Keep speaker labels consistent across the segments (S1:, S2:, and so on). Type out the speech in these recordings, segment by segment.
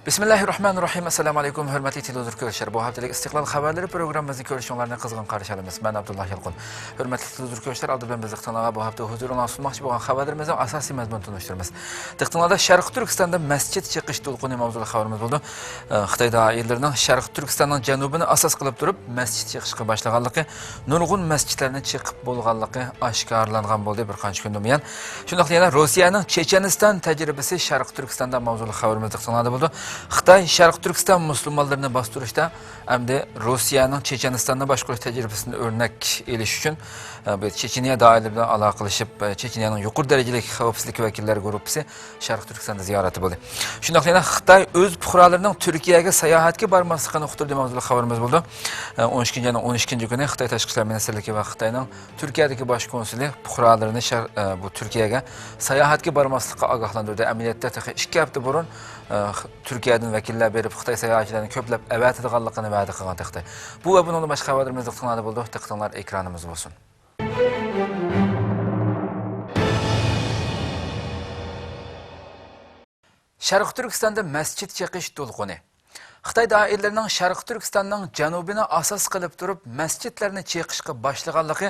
S1: Bismillahirrahmanirrahim. Assalamu alaykum, hurmatli televizor Bu haftalik istiqlol xabarlari programmamizni ko'rishinglarni qizg'in qarshi olamiz. Men Abdullah Yalqun. Hurmatli televizor ko'rishlar, aldi bilan biz iqtinoga bu hafta huzuruna sunmoqchi bo'lgan xabarlarimizning asosiy mazmunini tunishtiramiz. Iqtinoda Sharq Turkistonda masjid chiqish to'lqini mavzuli xabarimiz bo'ldi. Xitoy doiralarining Sharq Turkistonning janubini asos qilib turib, masjid chiqishga boshlaganligi, nurg'un masjidlarning chiqib bo'lganligi oshkorlangan bo'ldi bir qancha kundan buyon. Shundaqla yana Rossiyaning Checheniston tajribasi Sharq Turkistonda mavzuli xabarimiz iqtinoda bo'ldi. Xitoy Sharq Turkiston musulmonlarini bostirishda hamda Rossiyaning Chechenistonda boshqarish tajribasini o'rnak elish uchun Checheniya doiralari bilan aloqa qilishib, Checheniyaning yuqori darajali xavfsizlik vakillari guruhi Sharq Turkistonda ziyorati bo'ldi. Shundaqla yana Xitoy o'z fuqarolarining Turkiyaga sayohatga bormasligini uqtirdi mavzuli xabarimiz bo'ldi. 12-kuni Xitoy Tashqi ishlar ministrligi va Xitoyning Turkiyadagi bosh konsuli fuqarolarini bu Turkiyaga sayohatga bormaslikka ogohlantirdi. Amaliyotda 2 hafta burun Turkiyadan vakillar berib Xitoy sayohatchilarini ko'plab avatadiganligini va'da qilgan Xitoy. Bu va bundan boshqa xabarlarimizni iqtinoda bo'ldi. Diqqatinglar ekranimiz bo'lsin. Sharq Turkistonda masjid chiqish to'lqini. Xitoy doiralarining Sharq Turkistonning janubini asos qilib turib, masjidlarni chiqishga boshlaganligi,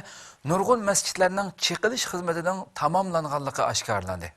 S1: nurg'un masjidlarning chiqilish xizmatining tamomlanganligi oshkorlandi.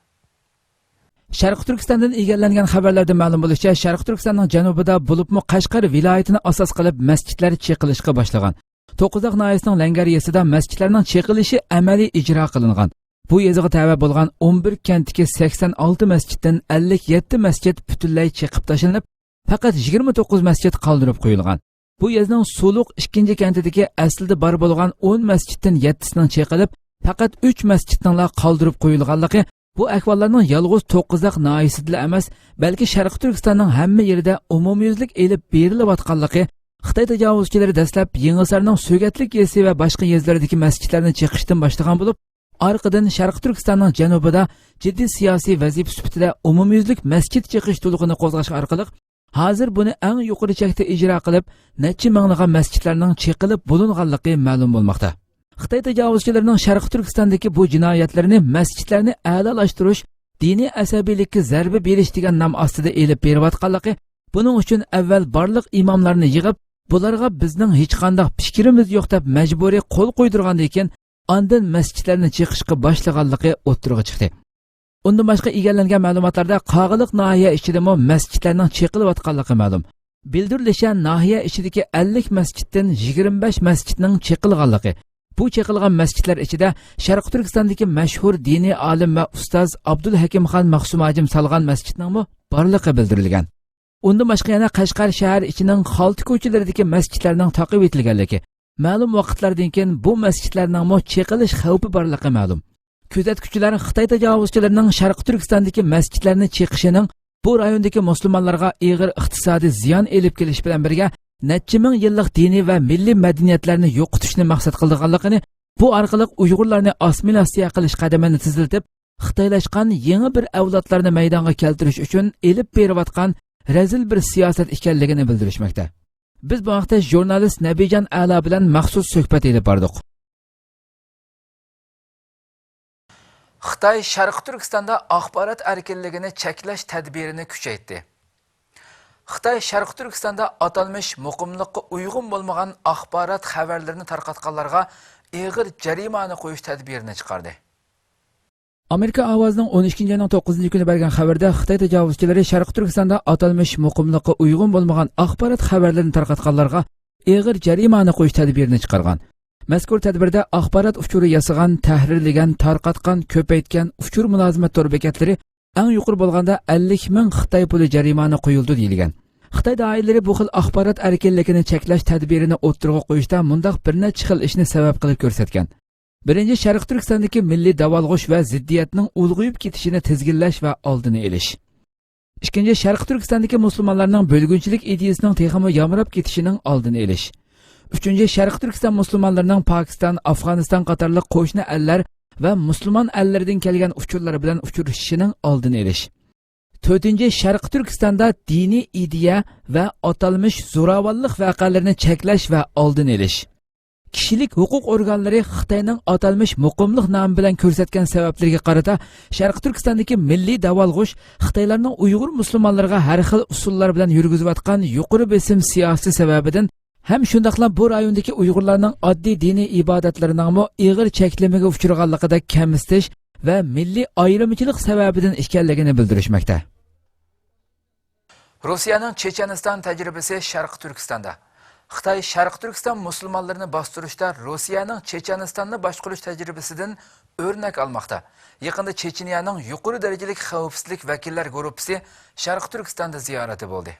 S1: Sharq Turkistondan egallangan xabarlarda ma'lum bo'lishicha, Sharq Turkistonning janubida bo'libmi Qashqar viloyatini asos qilib masjidlar chiqilishga boshlagan. To'qqizoq noyasining Langariyasida masjidlarning chiqilishi amaliy ijro qilingan. Bu yeziga tava bo'lgan 11 kentdagi 86 masjiddan 57 masjid butunlay chiqib tashlanib, faqat 29 masjid qoldirib qo'yilgan. Bu yezning Suluq 2-kentidagi aslida bor bo'lgan 10 masjiddan 7sining chiqilib, faqat 3 masjidning qoldirib qo'yilganligi bu ahvollarning yolg'iz To'qqizoq noyasida emas, balki Sharq Turkistonning hamma yerida umumyuzlik elib berilayotganligi, Xitoy tajovuzchilari dastlab Yangisarning So'gatlik yezi va boshqa yezlardagi masjidlarni chiqishdan boshlagan bo'lib, orqadan Sharq Turkistonning janubida jiddiy siyosiy vazifa sifatida umumyuzlik masjid chiqish to'lqini qo'zg'ash orqali hozir buni eng yuqori chekda ijro qilib, necha minglagan masjidlarning chiqilib bo'linganligi ma'lum bo'lmoqda. Xitoy tajovuzchilarining Sharq Turkistondagi bu jinoyatlarini masjidlarni a'lolashtirish, diniy asabiylikka zarba berish degan nom ostida elib berayotganligi, buning uchun avval barliq imomlarni yig'ib, bularga bizning hech qanday fikrimiz yo'q deb majburiy qo'l qo'ydirgandan keyin ondan masjidlarni chiqishga boshlaganligi o'ttirg'i chiqdi. Undan boshqa egallangan ma'lumotlarda Qog'iliq nahiya ichidami masjidlarning chiqilayotganligi ma'lum. Bildirilishicha, nahiya ichidagi 50 masjiddan 25 masjidning chiqilganligi. Bu chiqilgan masjidlar ichida Sharq Turkistondagi mashhur diniy olim va ustoz Abdul Hakimxon Maqsumajim salgan masjidning borligi bildirilgan. Undan boshqa yana Qashqar shahar ichining Xalti ko'chalaridagi masjidlarning taqib etilganligi, ma'lum vaqtlardan keyin bu masjidlarning chiqilish xavfi borligi ma'lum. Kuzatuvchilar Xitoy tajovuzchilarining Sharq Turkistondagi masjidlarni chiqishining bu rayondagi musulmonlarga og'ir iqtisodiy ziyon elib kelish bilan birga necha ming yillik diniy va milliy madaniyatlarni yo'qotishni maqsad qilganligini, bu orqali Uyg'urlarni assimilyatsiya qilish qadamini tiziltib, xitoylashgan yangi bir avlodlarni maydonga keltirish uchun elib berayotgan razil bir siyosat ekanligini bildirishmoqda. Biz bu vaqtda jurnalist Nabijon A'lo bilan maxsus suhbat elib bordik. Xitoy Sharq Turkistonda axborot erkinligini cheklash tadbirini kuchaytirdi. Xitoy Sharq Turkistonda atalmış muqimlikqa uyg'un bo'lmagan axborot xabarlarini tarqatganlarga og'ir jarimani qo'yish tadbirini chiqardi. Amerika ovozining 12-ayning 9-kuni bergan xabarda Xitoy tajovuzchilari Sharq Turkistonda atalmış muqimlikqa uyg'un bo'lmagan axborot xabarlarini tarqatganlarga og'ir jarimani qo'yish tadbirini chiqargan. Mazkur tadbirda axborot uchuri yasagan, tahrirlagan, tarqatgan, ko'paytgan uchur mulozimat tor bekatlari eng yuqori bo'lganda 50 ming Xitoy puli jarimani qo'yildi deyilgan. Xitoy doiralari bu xil axborot erkinligini cheklash tadbirini o'ttirg'a qo'yishda mundaq bir necha xil ishni sabab qilib ko'rsatgan. Birinchi, Sharq Turkistondagi milliy davolg'ish va ziddiyatning ulg'ayib ketishini tizginlash va oldini olish. Ikkinchi, Sharq Turkistondagi musulmonlarning bo'lgunchilik ideyasining texmi yamrab ketishining oldini olish. Uchinchi, Sharq Turkiston musulmonlarining Pokiston, Afg'oniston qatorliq qo'shni ellar va musulmon ellardan kelgan uchurlar bilan uchrashishining oldini olish. To'rtinchi, Sharq Turkistonda diniy ideya va atalmış zo'ravonlik voqealarini cheklash va oldini olish. kishilik huquq organlari Xitoyning atalmish muqimlik nomi bilan ko'rsatgan sabablarga qarata Sharq Turkistondagi milliy davolg'ush Xitoylarning Uyg'ur musulmonlariga har xil usullar bilan yurgizayotgan yuqori besim siyosati sababidan ham shundaqla bu rayondagi Uyg'urlarning oddiy diniy ibodatlarining ig'ir cheklamaga uchraganligida kamsitish va milliy ayrimchilik sababidan ekanligini bildirishmoqda. Rossiyaning Checheniston tajribasi Sharq Turkistonda. Xitoy Sharq Turkiston musulmonlarini bostirishda Rossiyaning Chechenistonni boshqarish tajribasidan o'rnak olmoqda. Yaqinda Checheniyaning yuqori darajalik xavfsizlik vakillar guruhi Sharq Turkistonda ziyorati bo'ldi.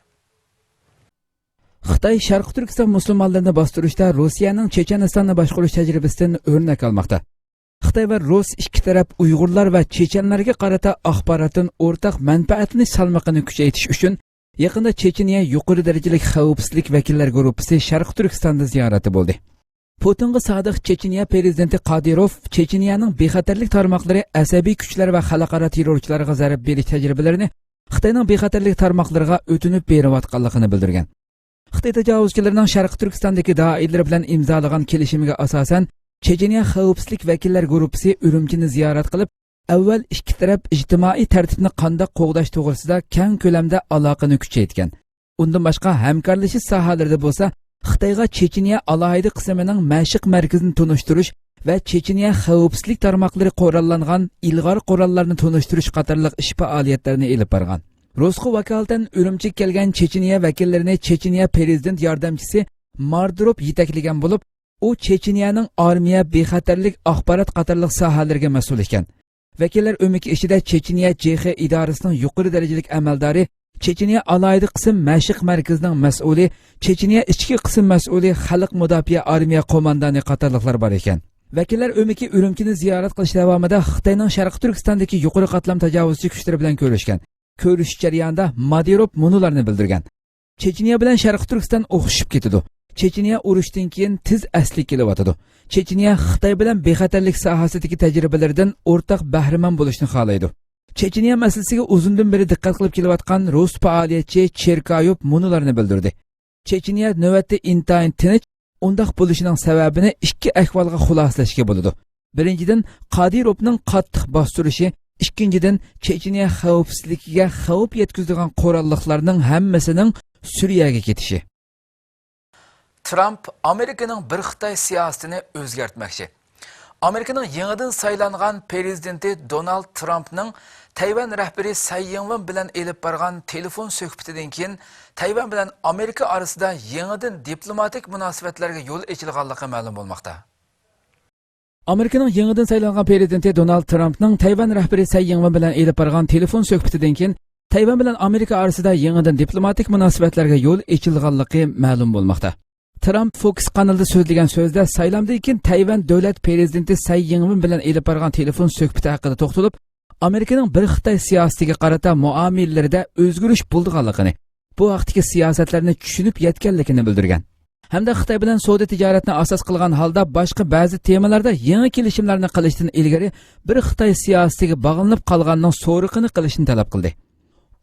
S1: Xitoy Sharq Turkiston musulmonlarini bostirishda Rossiyaning Chechenistonni boshqarish tajribasidan o'rnak olmoqda. Xitoy va Rus ikki taraf Uyg'urlar va Chechenlarga qarata axborotning o'rtaq manfaatini salmoqini kuchaytirish uchun yaqinda Checheniya yuqori darajalik xavfsizlik vakillar guruhi Sharq Turkistonda ziyorati bo'ldi. Putinga sodiq Checheniya prezidenti Qodirov Checheniyaning bexatarlik tarmoqlari asabiy kuchlar va xalqaro terrorchilarga zarb berish tajribalarini Xitoyning bexatarlik tarmoqlariga o'tinib berayotganligini bildirgan. Xitoy tajovuzchilarining Sharq Turkistondagi doirlar bilan imzolagan kelishimiga asosan Checheniya xavfsizlik vakillar guruhi Urumchini ziyorat qilib, avval ikki taraf ijtimoiy tartibni qanday qo'g'dash to'g'risida keng ko'lamda aloqani kuchaytirgan. Undan boshqa hamkorlashish sohalarida bo'lsa, Xitoyga Checheniya alohida qismining mashq markazini tunishtirish va Checheniya xavfsizlik tarmoqlari qurollangan ilg'or qurollarni tunishtirish qatorliq ish faoliyatlarini elib borgan. Rosxo vakolatan Urumchiga kelgan Checheniya vakillarini Checheniya prezident yordamchisi Mardrop yetaklagan bo'lib, u Checheniyaning armiya, bexatarlik, axborot qatorliq sohalarga mas'ul ekan. Vakillar o'miki ishida Checheniya JX idorasining yuqori darajalik amaldori, Checheniya alohida qism mashq markazining mas'uli, Checheniya ichki qism mas'uli, xalq mudofaa armiya qo'mondoni qatorliqlar bor ekan. Vakillar o'miki Urumchini ziyorat qilish davomida Xitoyning Sharq Turkistondagi yuqori qatlam tajovuzchi kuchlari bilan ko'rishgan. Ko'rish jarayonida Madirov munularni bildirgan. Checheniya bilan Sharq Turkiston o'xshib ketadi. Checheniya urushdan keyin tiz asli kelyotadi. Checheniya Xitoy bilan bexatarlik sohasidagi tajribalaridan o'rtaq bahramand bo'lishni xohlaydi. Checheniya masalasiga uzundan beri diqqat qilib kelayotgan Rus faoliyatchi Cherkayov munularni bildirdi. Checheniya navbatda intayin tinch, undaq bo'lishining sababini ikki ahvolga xulosalashga bo'ladi. Birinchidan, Qodirovning qattiq bostirishi, ikkinchidan Checheniya xavfsizligiga xavf yetkazadigan qurolliqlarning hammasining Suriyaga ketishi. Trump Amerikaning bir Xitoy siyosatini o'zgartmoqchi. Amerikaning yangidan saylangan prezidenti Donald Trumpning Tayvan rahbari Tsai Ing-wen bilan elib borgan telefon suhbatidan keyin Tayvan bilan Amerika orasida yangidan diplomatik munosabatlarga yo'l ochilganligi ma'lum bo'lmoqda. Amerikaning yangidan saylangan prezidenti Donald Trumpning Tayvan rahbari Tsai Ing-wen bilan elib borgan telefon suhbatidan keyin Tayvan bilan Amerika orasida yangidan diplomatik munosabatlarga yo'l ochilganligi ma'lum bo'lmoqda. Trump Fox kanalida so'zlagan so'zda saylamdan keyin Tayvan davlat prezidenti Tsai Ing-wen bilan elib borgan telefon suhbati haqida to'xtalib, Amerikaning bir Xitoy siyosatiga qarata muomalalarida o'zgarish bo'lganligini, bu vaqtdagi siyosatlarni tushunib yetganligini bildirgan. Hamda Xitoy bilan savdo tijoratni asos qilgan holda boshqa ba'zi temalarda yangi kelishimlarni qilishdan ilgari bir Xitoy siyosatiga bog'lanib qolganning so'riqini qilishni talab qildi.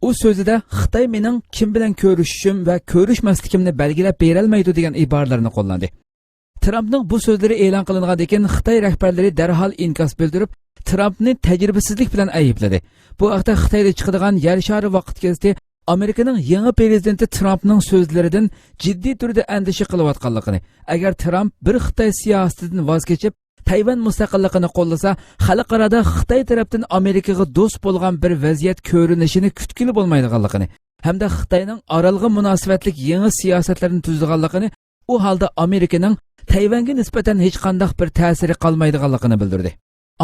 S1: U so'zida Xitoy mening kim bilan ko'rishishim va ko'rishmasligimni belgilab berolmaydi degan iboralarni qo'llandi. Trumpning bu so'zlari e'lon qilingandan keyin Xitoy rahbarlari darhol inkos bildirib, Trumpni tajribasizlik bilan aybladi. Bu haqda Xitoyda chiqadigan Yer shari vaqt gazeti Amerikaning yangi prezidenti Trumpning so'zlaridan jiddiy turda andisha qilayotganligini, agar Trump bir Xitoy siyosatidan voz kechib Tayvan mustaqilligini qo'llasa, xalqarada Xitoy tarafdan Amerikaga do'st bo'lgan bir vaziyat ko'rinishini kutgili bo'lmaydiganligini, hamda Xitoyning oralg'i munosabatlik yangi siyosatlarini tuzganligini, u holda Amerikaning Tayvanga nisbatan hech qanday bir ta'siri qolmaydiganligini bildirdi.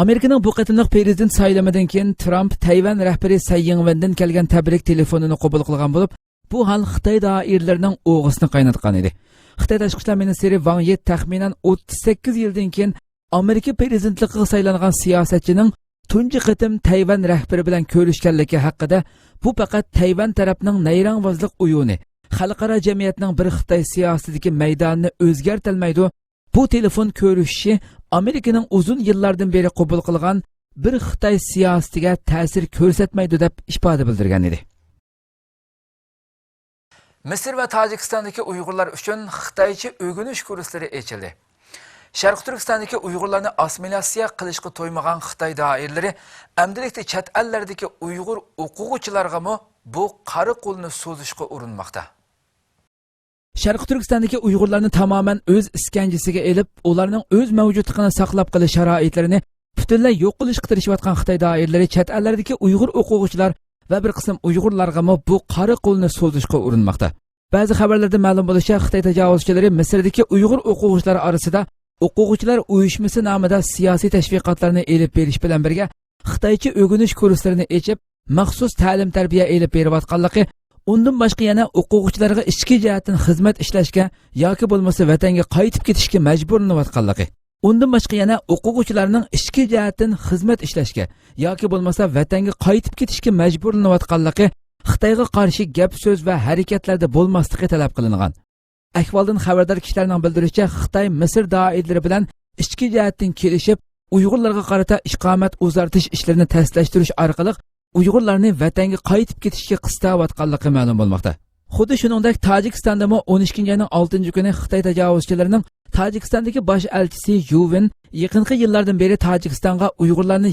S1: Amerikaning bu qatimliq prezident saylamidan keyin Trump Tayvan rahbari Tsai Ing-wendan kelgan tabrik telefonini qabul qilgan bo'lib, bu hal Xitoy doiralarining o'g'isini qaynatgan edi. Xitoy tashqi ishlar ministri Wang Yi taxminan 38 yildan keyin Amerika prezidentligiga saylangan siyosatchining tunji qatim Tayvan rahbari bilan ko'rishganligi haqida, bu faqat Tayvan tarafining nayrangvozlik o'yini, xalqaro jamiyatning bir Xitoy siyosatidagi maydonini o'zgartirmaydi. Bu telefon ko'rishishi Amerikaning uzun yillardan beri qabul qilgan bir Xitoy siyosatiga ta'sir ko'rsatmaydi deb ifoda bildirgan edi. Misr va Tojikistondagi Uyg'urlar uchun Xitoycha o'rganish kurslari ochildi. Sharq Turkistondagi Uyg'urlarni assimilyatsiya qilishga to'ymagan Xitoy doiralari amdilikda chet ellardagi Uyg'ur o'quvchilarga bu qari qo'lni so'zishga urinmoqda. Sharq Turkistondagi Uyg'urlarni tamoman o'z iskanjasiga elib, ularning o'z mavjudligini saqlab qolish sharoitlarini butunlay yo'q qilishga tirishayotgan Xitoy doiralari chet ellardagi Uyg'ur o'quvchilar va bir qism Uyg'urlarga bu qari qo'lni so'zishga urinmoqda. Ba'zi xabarlarda ma'lum bo'lishicha, Xitoy tajovuzchilari Misrdagi Uyg'ur o'quvchilari orasida o'quvchilar uyushmasi nomida siyosiy tashviqotlarni elib berish bilan birga Xitoycha o'rganish kurslarini ochib, maxsus ta'lim-tarbiya elib berayotganligi, undan boshqa yana o'quvchilarga ichki jihatdan xizmat ishlashga yoki bo'lmasa vatanga qaytib ketishga majburlanayotganligi, undan boshqa yana o'quvchilarning ichki jihatdan xizmat ishlashga yoki bo'lmasa vatanga qaytib ketishga majburlanayotganligi Xitoyga qarshi gap so'z va harakatlarda bo'lmasligi talab qilingan. Ahvoldan xabardor kishilarning bildirishicha, Xitoy Misr doiralari bilan ichki jihatdan kelishib, Uyg'urlarga qarata iqomat o'zartish ishlarini taslashtirish orqali Uyg'urlarni vatanga qaytib ketishga qistayotganligi ma'lum bo'lmoqda. Xuddi shuningdek, Tojikistonda 12-oyning 6-kuni Xitoy tajovuzchilarining Tojikistondagi bosh elchisi Yuvin yaqinqi yillardan beri Tojikistonga Uyg'urlarni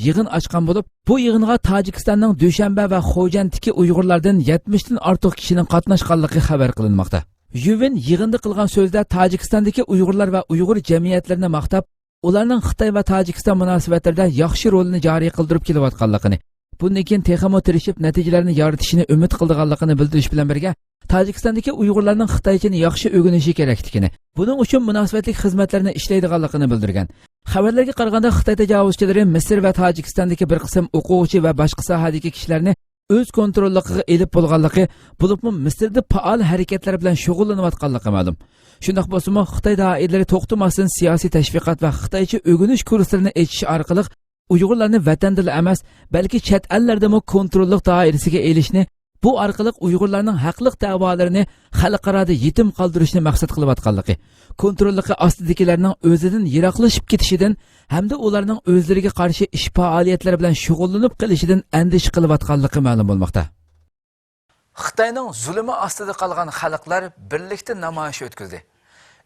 S1: yig'in ochgan bo'lib, bu yig'inga Tojikistonning Dushanba va Xo'jandagi Uyg'urlardan 70 dan ortiq kishining qatnashganligi xabar qilinmoqda. Yuvin yig'inda qilgan so'zda Tojikistondagi Uyg'urlar va Uyg'ur jamiyatlarini maqtab, ularning Xitoy va Tojikiston munosabatlarida yaxshi rolini joriy qildirib kelayotganligini, bundan keyin texmo tirishib natijalarni yoritishini umid qilganligini bildirish bilan birga, Tojikistondagi Uyg'urlarning Xitoychani yaxshi o'rganishi kerakligini, buning uchun munosabatli xizmatlarni ishlaydiganligini bildirgan. Xabarlarga qaraganda, Xitoy tajovuzchilari Misr va Tojikistondagi bir qism o'quvchi va boshqa sohadagi kishilarni o'z kontrolligiga elib bo'lganligi, bo'libmi Misrda faol harakatlar bilan shug'ullanayotganligi ma'lum. Shundoq bo'lsa-mu, Xitoy doiralari to'xtamasdan siyosiy tashviqot va Xitoycha o'rganish kurslarini echish orqali Uyg'urlarni vatanda emas, balki chet ellarda kontrollik doirasiga elishni, bu orqali Uyg'urlarning haqliq da'volarini xalqaroda yetim qoldirishni maqsad qilayotganligi, kontrolligi ostidagilarning o'zidan yiroqlashib ketishidan hamda ularning o'zlariga qarshi ish faoliyatlari bilan shug'ullanib qolishidan andish qilayotganligi ma'lum bo'lmoqda. Xitoyning zulmi ostida qolgan xalqlar birlikda namoyish o'tkazdi.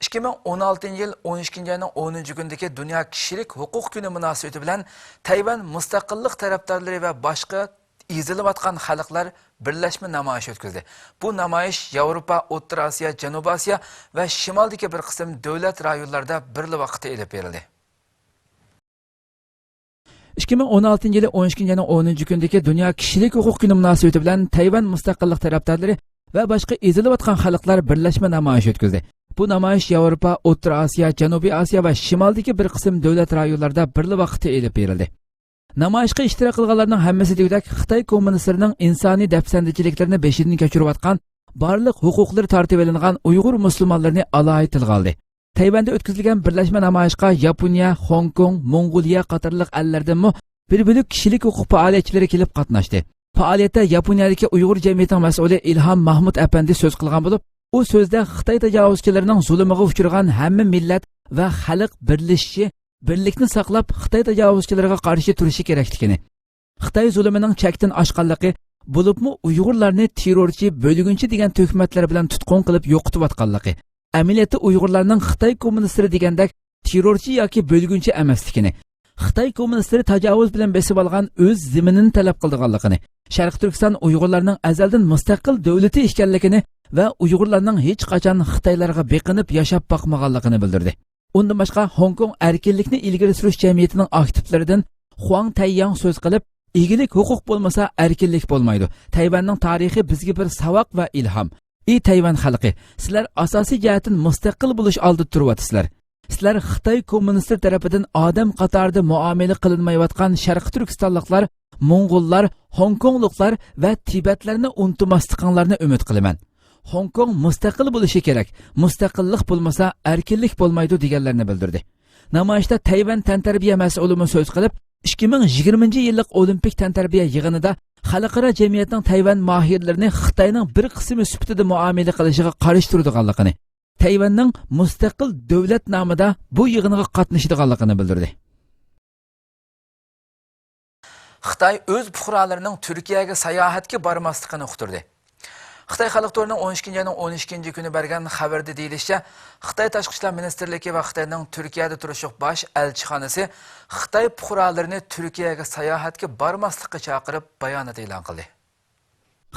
S1: 2016-yil 12-oyning 10-kunidagi Dunyo kishilik huquq kuni munosabati bilan Tayvan mustaqillik tarafdorlari va boshqa ezilayotgan xalqlar birlashma namoyish o'tkazdi. Bu namoyish Yevropa, O'rta Osiyo, Janubiy Osiyo va shimoldagi bir qism davlat rayonlarida birli vaqtda elib berildi. 2016-yil 12-oyning 10-kunidagi Dunyo kishilik huquq kuni munosabati bilan Tayvan mustaqillik tarafdorlari va boshqa ezilayotgan xalqlar birlashma namoyish o'tkazdi. Bu namoyish Yevropa, O'rta Osiyo, Janubiy Osiyo va shimoldagi bir qism davlat rayonlarida birli vaqtda elib berildi. Namoyishga ishtirok qilganlarning hammasi degudek Xitoy kommunistlarining insoniy dafsandichiliklarni beshidan kechirayotgan, barliq huquqlari tartib etilgan Uyg'ur musulmonlarini alohida tilga oldi. Tayvanda o'tkazilgan birlashma namoyishga Yaponiya, Hong Kong, Mongoliya qatorliq ellardan bir bo'lak kishilik huquq faoliyatchilari kelib qatnashdi. Faoliyatda Yaponiyadagi Uyg'ur jamiyatining mas'uli Ilhom Mahmud apandi so'z qilgan bo'lib, u so'zda Xitoy tajovuzchilarining zulmiga uchragan hamma millat va xalq birlashishi, birlikni saqlab Xitoy tajovuzchilariga qarshi turishi kerakligini, Xitoy zulmining chekdan oshganligi, bo'libmi Uyg'urlarni terrorchi, bo'lgunchi degan tuhmatlar bilan tutqun qilib yo'qotayotganligi, amaliyotda Uyg'urlarning Xitoy kommunistlari degandek terrorchi yoki bo'lgunchi emasligini, Xitoy kommunistlari tajovuz bilan besib olgan o'z ziminini talab qilganligini, Sharq Turkiston Uyg'urlarning azaldan mustaqil davlati ekanligini va Uyg'urlarning hech qachon Xitoylarga beqinib yashab boqmaganligini bildirdi. Undan boshqa Hong Kong erkinlikni ilgari surish jamiyatining aktivlaridan Huang Taiyang so'z qilib, "Egilik huquq bo'lmasa, erkinlik bo'lmaydi. Tayvanning tarixi bizga bir savoq va ilhom. Ey Tayvan xalqi, sizlar asosiy jihatdan mustaqil bo'lish oldida turibsizlar. Sizlar Xitoy kommunistlar tarafidan odam qatorida muomala qilinmayotgan Sharq Turkistonliklar, Mong'ollar, Hong Kongliklar va Tibetlarni unutmasliklarini umid qilaman. Hong Kong mustaqil bo'lishi kerak. Mustaqillik bo'lmasa, erkinlik bo'lmaydi" deganlarni bildirdi. Namoyishda Tayvan tantarbiya mas'uli so'z qilib, 2020-yillik Olimpik tantarbiya yig'inida xalqaro jamiyatning Tayvan mohirlarini Xitoyning bir qismi sifatida muomala qilishiga qarshi turadiganligini, Tayvanning mustaqil davlat nomida bu yig'inga qatnashadiganligini bildirdi. Xitoy o'z fuqarolarining Turkiyaga sayohatga bormasligini uqtirdi. Xitoy Xalq to'rining 12-ayning 12 kuni bergan xabarda deyilishicha, Xitoy Tashqi ishlar ministrligi va Xitoyning Turkiyada turishliq bosh elchixonasi Xitoy fuqarolarini Turkiyaga sayohatga bormaslikka chaqirib bayonot e'lon qildi.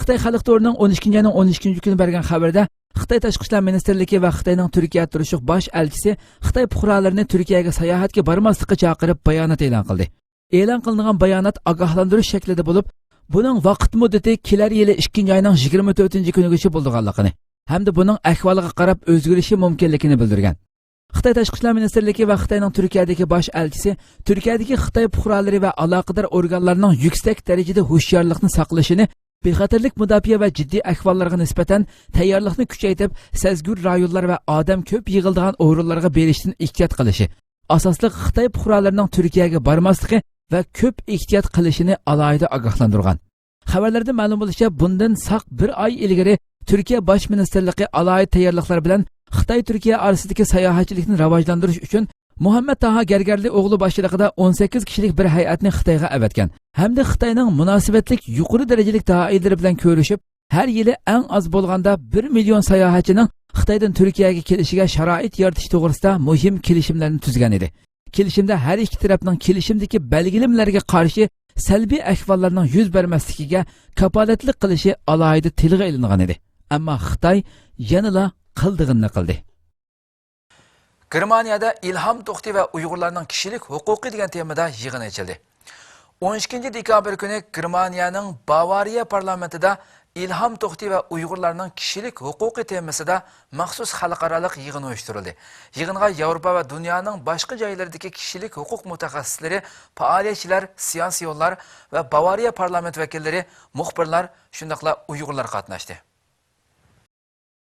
S1: Xitoy Xalq to'rining 12-ayning 12 kuni bergan xabarda Xitoy Tashqi ishlar ministrligi va Xitoyning Turkiyada turishliq bosh elchisi Xitoy fuqarolarini Turkiyaga sayohatga bormaslikka chaqirib bayonot e'lon qildi. E'lon qilingan bayonot ogohlantirish shaklida bo'lib, buning vaqt muddati kelar yili 2-ayning 24-kunigacha bo'lganligini hamda buning ahvoliga qarab o'zgarishi mumkinligini bildirgan. Xitoy Tashqi ishlar ministrligi va Xitoyning Turkiyadagi bosh elchisi Turkiyadagi Xitoy fuqarolari va aloqador organlarning yuksak darajada hushyorlikni saqlashini, bexatarlik mudofaa va jiddiy ahvollarga nisbatan tayyorlikni kuchaytirib, sezgur rayonlar va odam ko'p yig'iladigan o'rinlarga berishdan ehtiyot qilishi, asosli Xitoy fuqarolarining Turkiyaga bormasligi va ko'p ehtiyot qilishini alohida ogohlantirgan. Xabarlarda ma'lum bo'lishicha, bundan saq bir oy ilgari Turkiya bosh ministrligi alohida tayyorliklar bilan Xitoy Turkiya orasidagi sayohatchilikni rivojlantirish uchun Muhammad Taha Gargarli o'g'li boshchiligida 18 kishilik bir hay'atni Xitoyga avatgan. Hamda Xitoyning munosabatlik yuqori darajalik doiralari bilan ko'rishib, har yili eng az bo'lganda 1 million sayohatchining Xitoydan Turkiyaga kelishiga sharoit yaratish to'g'risida muhim kelishimlarni tuzgan edi. Kelishimda har ikki tarafning kelishimdagi belgilimlarga qarshi salbiy ahvollarning yuz bermasligiga kapolatlik qilishi alohida tilga ilingan edi. Ammo Xitoy yanada qildig'ini qildi. Germaniyada İlham To'xti va Uyg'urlarning kishilik huquqi degan temada yig'in ochildi. 12 dekabr kuni Germaniyaning Bavariya parlamentida İlham To'xti va Uyg'urlarning kishilik huquqi temasida maxsus xalqaro yig'in uyushtirildi. Yig'inga Yevropa va dunyoning boshqa joylaridagi kishilik huquq mutaxassislari, faoliyatchilar, siyosiyonlar va Bavariya parlament vakillari, muxbirlar, shundaqla Uyg'urlar qatnashdi.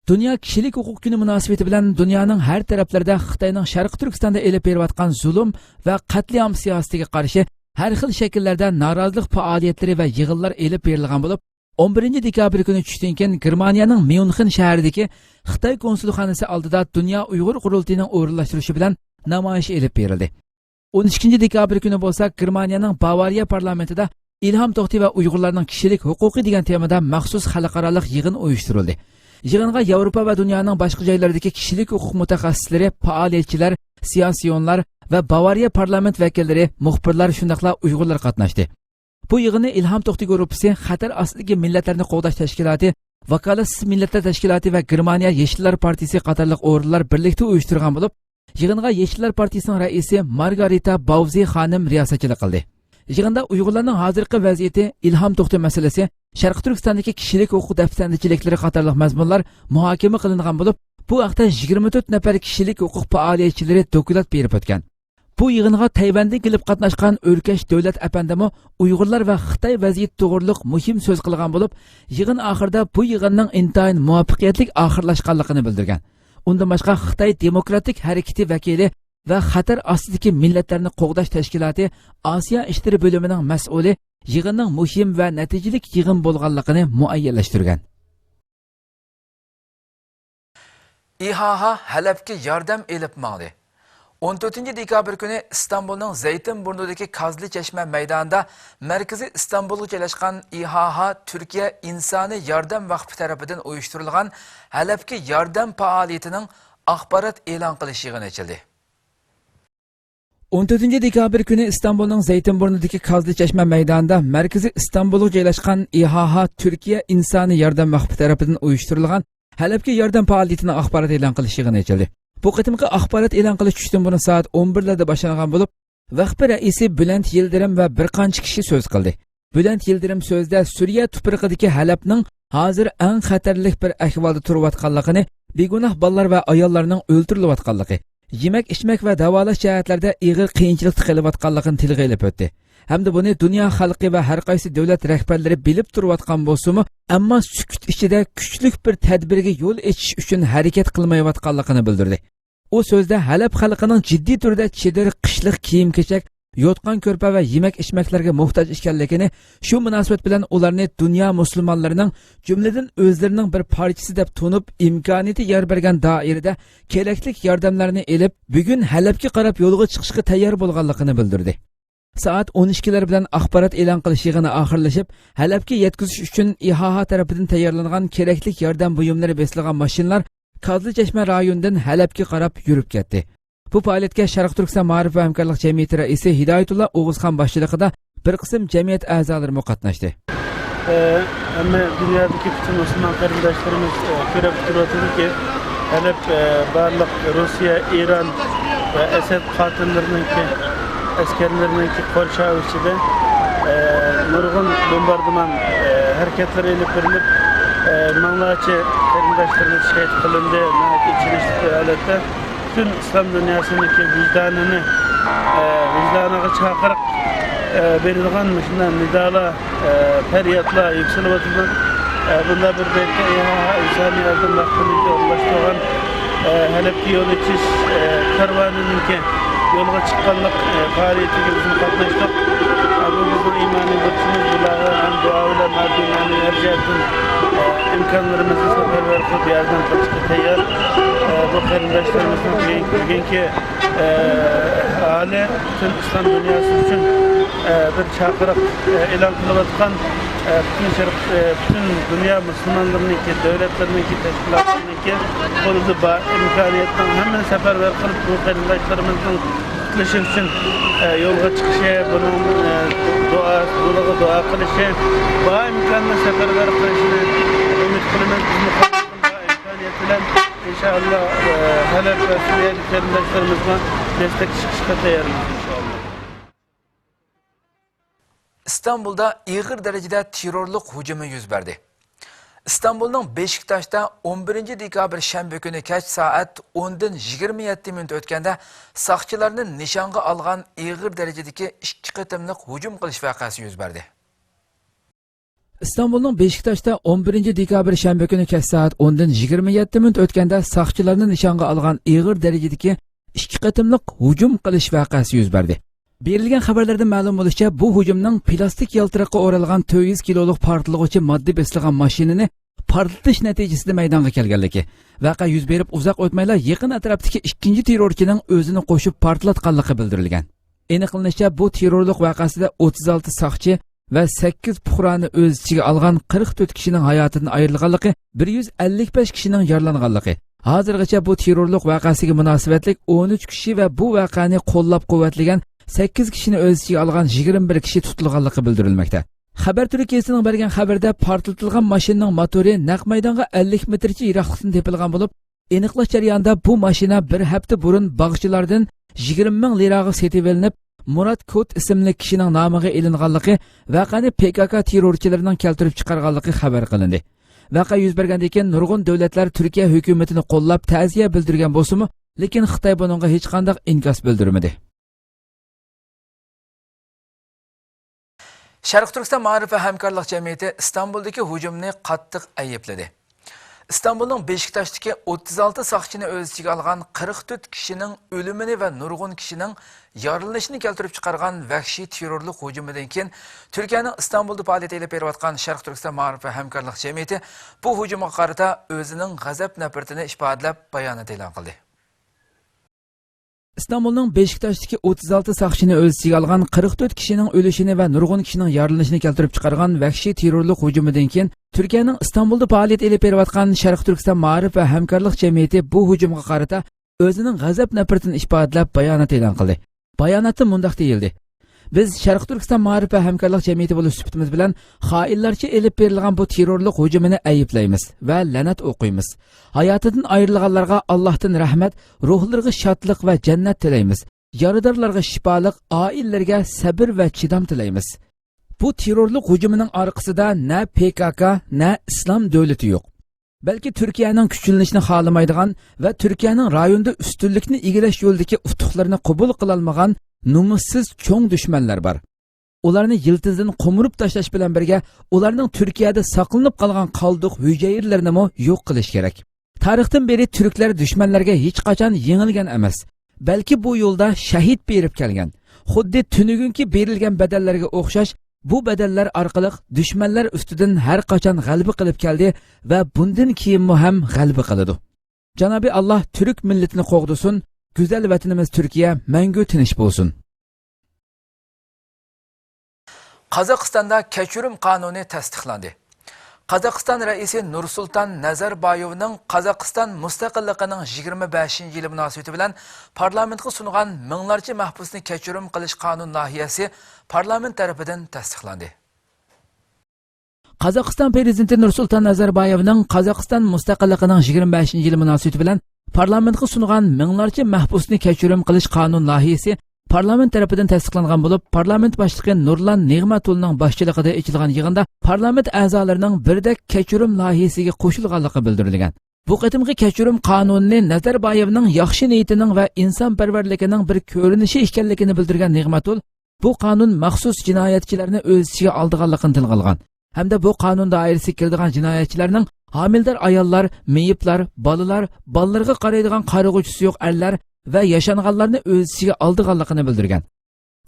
S1: Dünya kishilik huquq kuni munosabati bilan dunyoning har taraflarida Xitoyning Sharqiy Turkistonda elib berayotgan zulm va qatliam siyosatiga qarshi har xil shakllarda norozilik faoliyatlari va yig'inlar elib berilgan bo'lib, 11 dekabr kuni tushdan keyin Germaniyaning Myunxen shahridagi Xitoy konsulxonasi oldida Dunyo Uyg'ur qurultiyining o'rinlashtirishi bilan namoyish elib berildi. 12 dekabr kuni bo'lsa Germaniyaning Bavariya parlamentida İlham To'xti va Uyg'urlarning kishilik huquqi degan temada maxsus xalqaro yig'in uyushtirildi. Yig'inga Yevropa va dunyoning boshqa joylaridagi kishilik huquq mutaxassislari, faoliyatchilar, siyosiyonlar va Bavariya parlament vakillari, muxbirlar shundaqla Uyg'urlar qatnashdi. Bu yig'inni İlham To'xti guruhi, Xatar ostidagi millatlarni qo'g'dash tashkiloti, Vakolatsiz millatlar tashkiloti va Germaniya Yeshillar partiyasi qatorliq o'rinlar birlikda uyushtirgan bo'lib, yig'inga Yeshillar partiyasining raisi Margarita Bauzi xonim riyosatchilik qildi. Yig'inda Uyg'urlarning hozirgi vaziyati, İlham To'xti masalasi, Sharqiy Turkistondagi kishilik huquq dafsandichiliklari qatorliq mazmunlar muhokama qilingan bo'lib, bu haqda 24 nafar kishilik huquq faoliyatchilari dokument berib o'tgan. Bu yig'inga Tayvandan kelib qatnashgan O'rkash davlat apandami Uyg'urlar va Xitoy vaziyati to'g'riliq muhim so'z qilgan bo'lib, yig'in oxirida bu yig'inning intayin muvaffaqiyatli oxirlashganligini bildirgan. Undan boshqa Xitoy demokratik harakati vakili va Xatar ostidagi millatlarni qo'g'dash tashkiloti Osiyo ishlari bo'limining mas'uli yig'inning muhim va natijali yig'in bo'lganligini muayyanlashtirgan. İHH Halepga yordam elib mangdi. 14 dekabr kuni İstanbulning Zaytinburnidagi Kazli Chashma maydonida Markaziy İstanbulga joylashgan İHH Turkiya insoniy yordam vaqfi tarafidan uyushtirilgan Halepga yordam faoliyatining axborot e'lon qilish yig'ini ochildi. 14 dekabr kuni İstanbulning Zaytinburnidagi Kazli Chashma maydonida Markaziy İstanbulga joylashgan İHH Turkiya insoniy yordam vaqfi tarafidan uyushtirilgan Halepga yordam faoliyatining axborot e'lon qilish yig'ini ochildi. Bu qitimqi axborot e'lon qilish tushdan buni soat 11 da boshlangan bo'lib, vaqfi raisi Bülent Yildirim va bir qancha kishi so'z qildi. Bülent Yildirim so'zda Suriya tuprog'idagi Halepning hozir eng xatarli bir ahvolda turayotganligini, begunoh bolalar va ayollarning o'ltirilayotganligi, yemak, ichmak va davolash jihatlarida ig'ir qiyinchilik qilayotganligini tilga ilib o'tdi. Hamda buni dunyo xalqi va har qaysi davlat rahbarlari bilib turayotgan bo'lsa-mu, ammo sukut ichida kuchli bir tadbirga yo'l echish uchun harakat qilmayotganligini bildirdi. U so'zda Halep xalqining jiddiy turda chedir, qishliq kiyim-kechak, yotgan ko'rpa va yemak-ichmaklarga muhtoj ekanligini, shu munosabat bilan ularni dunyo musulmonlarining, jumladan o'zlarining bir parchasi deb tunib, imkoniyati yor bergan doirada kerakli yordamlarni elib, bugun Halepga qarab yo'lga chiqishga tayyor bo'lganligini bildirdi. Saat 12'ler bilan axborot e'lon qilish yig'ini oxirlashib, Halabga yetkazish uchun IHH tarafidan tayyorlangan kerakli yordam buyumlari besilgan mashinalar Qazlıçeşme rayonidan Halabga qarab yurib ketdi. Bu faoliyatga Sharq Turkiston ma'rif va hamkorlik jamiyati raisi Hidoyatullo O'g'izxon boshchiligida bir qism jamiyat a'zolari qatnashdi.
S2: Ama dünyadaki bütün Müslüman kardeşlerimiz görüp duruyordu ki Halep barlık Rusya, İran ve Esed katillerinin ki askerlerinin ki korşağı içinde nurgun bombardıman hareketleri ile verilip manlaçı kardeşlerimiz şehit kılındı. Manaki içilişli halette bütün İslam dünyasının ki vicdanını vicdanına çağırarak verilgan şundan nidala feryatla yükselip atılgan bunda bir belki insani yardım vakfının ulaştıran Halep'te yol geçiş karvanının ki yolga çıkanlık faaliyetiyle bizim katlaştık. Bu bizim imani burçumuz bulağı hem dua ile madunyanı erciyatın imkanlarımızı seferber kılıp yerden kaçıkı teyyar bu kardeşlerimizin bugünkü hali bütün İslam dünyası için bir çakırık ilan kılıvatkan bütün dünya Müslümanlarının ki, devletlerinin ki, teşkilatlarının ki konuda imkaniyetten hemen seferber kılıp bu kardeşlerimizin kılışı için yolga çıkışı, bunun dua kılışı, bu imkanla seferber kılışını ümit kılımız bizim imkaniyetiyle inşallah Halep ve Suriye'li kardeşlerimizle destek çıkışına tayarız inşallah.
S1: İstanbul'da iğir derecede terörlük hücumu yüz verdi. İstanbul'un Beşiktaş'ta 11. dekabr şembe günü keç saat 10'dan 27 minut ötkende sakçılarının nişanga algan iğir derecedeki 2 kıtımlık hücum kılış vakası yüz verdi. İstanbul'un Beşiktaş'ta 11. dekabr şembe günü keç saat 10'dan 27 minut ötkende sakçılarının nişanga algan iğir derecedeki 2 kıtımlık hücum kılış vakası yüz verdi. Berilgan xabarlardan ma'lum bo'lishicha, bu hujumning plastik yaltiroqqa o'ralgan 400 kiloluk portlovchi modda besilgan mashinani portlatish natijasida maydonga kelganligi, voqea yuz berib uzoq o'tmayla yaqin atrofdagi ikkinchi terrorchining o'zini qo'shib portlatganligi bildirilgan. Aniqlanishicha, bu terrorlik voqeasida 36 soqchi va 8 puhrani o'z ichiga olgan 44 kishining hayotidan ayrilganligi, 155 kishining yaralanganligi. Hozirgacha bu terrorlik voqeasiga munosabatli 13 kishi va bu voqeani qo'llab-quvvatlagan 8 kishini o'z ichiga olgan 21 kishi tutilganligi bildirilmoqda. Xabar Turkiyasining bergan xabarda portlatilgan mashinaning motori naq maydonga 50 metrcha yiroqlikdan tepilgan bo'lib, aniqlash jarayonida bu mashina bir hafta burun bog'chilardan 20 ming liraga setib olinib, Murat Kot ismli kishining nomiga ilinganligi voqeani PKK terrorchilarining keltirib chiqarganligi xabar qilindi. Voqea yuz bergandan keyin nurg'un davlatlar Turkiya hukumatini qo'llab ta'ziya bildirgan bo'lsa-mu, lekin Xitoy buningga hech qanday inkos bildirmadi. Sharq Turkiston ma'rif va hamkorlik jamiyati İstanbul'daki hujumni qattiq ayıpladı. İstanbul'un Beşiktaş'taki 36 soqchini o'z ichiga olgan 44 kishining o'limini va nurg'un kishining yaralanishini keltirib chiqargan vahshiy terrorlik hujumidan keyin Turkiyaning İstanbul'da faoliyat olib berayotgan Sharq Turkiston ma'rif va hamkorlik jamiyati bu hujumga qarata o'zining g'azab nafratini ifodalab bayonot e'lon qildi. İstanbul'un Beşiktaş'taki 36 soqchini o'z ichiga olgan 44 kishining o'lishini va nurg'un kishining yaralanishini keltirib chiqargan vahshiy terrorlik hujumidan keyin Turkiyaning İstanbul'da faoliyat olib berayotgan Sharq Turkiston ma'rif va hamkorlik jamiyati bu hujumga qarata o'zining g'azab nafratini ifodalab bayonot e'lon qildi. Bayonotda mundaq deyildi: Biz Sharq Turkiston ma'rif va hamkorlik jamiyati bo'lish sifatimiz bilan xoinlarcha elib berilgan bu terrorlik hujumini ayiblaymiz va la'nat o'qiymiz. Hayotidan ayrilganlarga Allohdan rahmat, ruhlariga shodlik va jannat tilaymiz. Yaradorlarga shifolik, oilalarga sabr va chidam tilaymiz. Bu terrorlik hujumining orqasida na PKK, na islom davlati yo'q. Balki Turkiyaning kuchlanishini xohlamaydigan va Turkiyaning rayonda ustunlikni egallash yo'lidagi utuqlarni qabul qila olmagan numussiz cho'ng dushmanlar bor. Ularni yiltizdan qo'murib tashlash bilan birga ularning Turkiyada saqlanib qolgan qoldiq hujayirlarini mo yo'q qilish kerak. Tarixdan beri turklar dushmanlarga hech qachon yengilgan emas, balki bu yo'lda shahid berib kelgan. Xuddi tunugunki berilgan badallarga o'xshash bu badallar orqali dushmanlar ustidan har qachon g'alaba qilib keldi va bundan keyin ham g'alaba qiladi. Janobi Alloh turk millatini qo'g'dusin, go'zal vatanimiz Turkiya mangu tinch bo'lsin. Qozog'istonda kechirim qonuni tasdiqlandi. Qozog'iston raisi Nursulton Nazarboyevning Qozog'iston mustaqilligining 25-yili munosabati bilan parlamentga sungan minglarcha mahbusni kechirim qilish qonun loyihasi parlament tarafidan tasdiqlandi. Qozog'iston prezidenti Nursulton Nazarboyevning Qozog'iston mustaqilligining 25-yili munosabati bilan parlamentga sungan minglarcha mahbusni kechirim qilish qonun loyihasi parlament tarafidan tasdiqlangan bo'lib, parlament boshlig'i Nurlan Nig'matulning boshchiligida ochilgan yig'inda parlament a'zolarining birdek kechirim loyihasiga qo'shilganligi bildirilgan. Bu qatimgi kechirim qonunini Nazarboyevning yaxshi niyatining va insonparvarligining bir ko'rinishi ekanligini bildirgan Nig'matul, bu qonun maxsus jinoyatchilarni o'z ichiga oldiganligini tilga olgan. Hamda bu qonun doirasiga kiradigan jinoyatchilarning homildor ayollar, meyiblar, bolalar, bolalarga qaraydigan qarag'uvchisi yo'q erlar va yashanganlarni o'z ichiga oldiganligini bildirgan.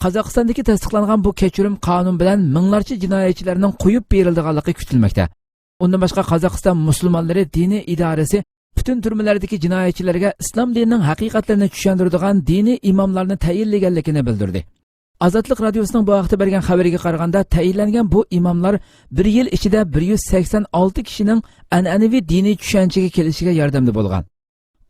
S1: Qozog'istondagi tasdiqlangan bu kechirim qonun bilan minglarcha jinoyatchilarning qo'yib berilganligi kutilmoqda. Undan boshqa Qozog'iston musulmonlari diniy idorasi butun turmalardagi jinoyatchilarga islom dinining haqiqatlarini tushuntiradigan diniy imomlarni tayinlaganligini bildirdi. Azatliq radiosining bu vaqtda bergan xabariga qaraganda, tayinlangan bu imomlar bir yil ichida 186 kishining an'anaviy diniy tushunchaga kelishiga yordamchi bo'lgan.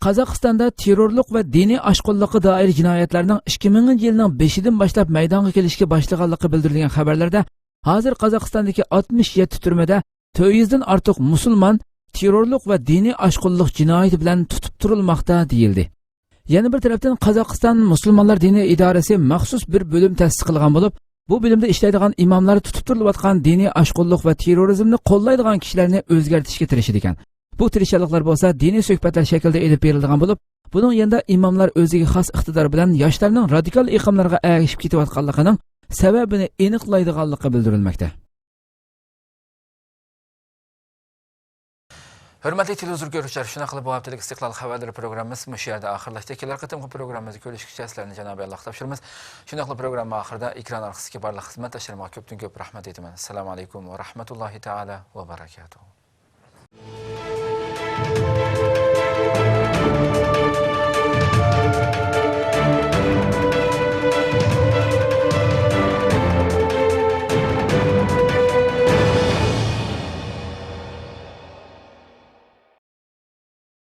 S1: Qozog'istonda terrorlik va diniy oshqunlikqa doir jinoyatlarning 2000-yilning 5-dan boshlab maydonga kelishga boshlaganligi bildirilgan xabarlarda, hozir Qozog'istondagi 67 turmada 400 dan ortiq musulmon terrorlik va diniy oshqunlik jinoyati bilan tutib turilmoqda deyildi. Yana bir tarafdan Qozog'iston musulmonlar diniy idorasi maxsus bir bo'lim tasdiqlagan bo'lib, bu bo'limda ishlaydigan imomlar tutib turilayotgan diniy oshqunlik va terrorizmni qo'llaydigan kishilarni o'zgartirishga tirishadi ekan. Bu tirishchiliklar bo'lsa diniy suhbatlar shaklida elib berilgan bo'lib, buning yanında imomlar o'ziga xos iqtidor bilan yoshlarning radikal iqimlarga ergishib ketayotganligining sababini aniqlaydiganligi bildirilmoqda. Hurmatli televizor ko'ruvchilar, shuna qilib bu haftalik istiqlol xabarlari programmamiz shu yerda oxirlashdi. Kelar qatimgi programmamizni ko'rishgacha sizlarni janobi Alloh topshiramiz. Shuna qilib programma oxirida ekran orqasiga barliq xizmatdoshlarimga ko'pdan ko'p rahmat aytaman. Assalomu alaykum va rahmatullohi taala va barakatuh.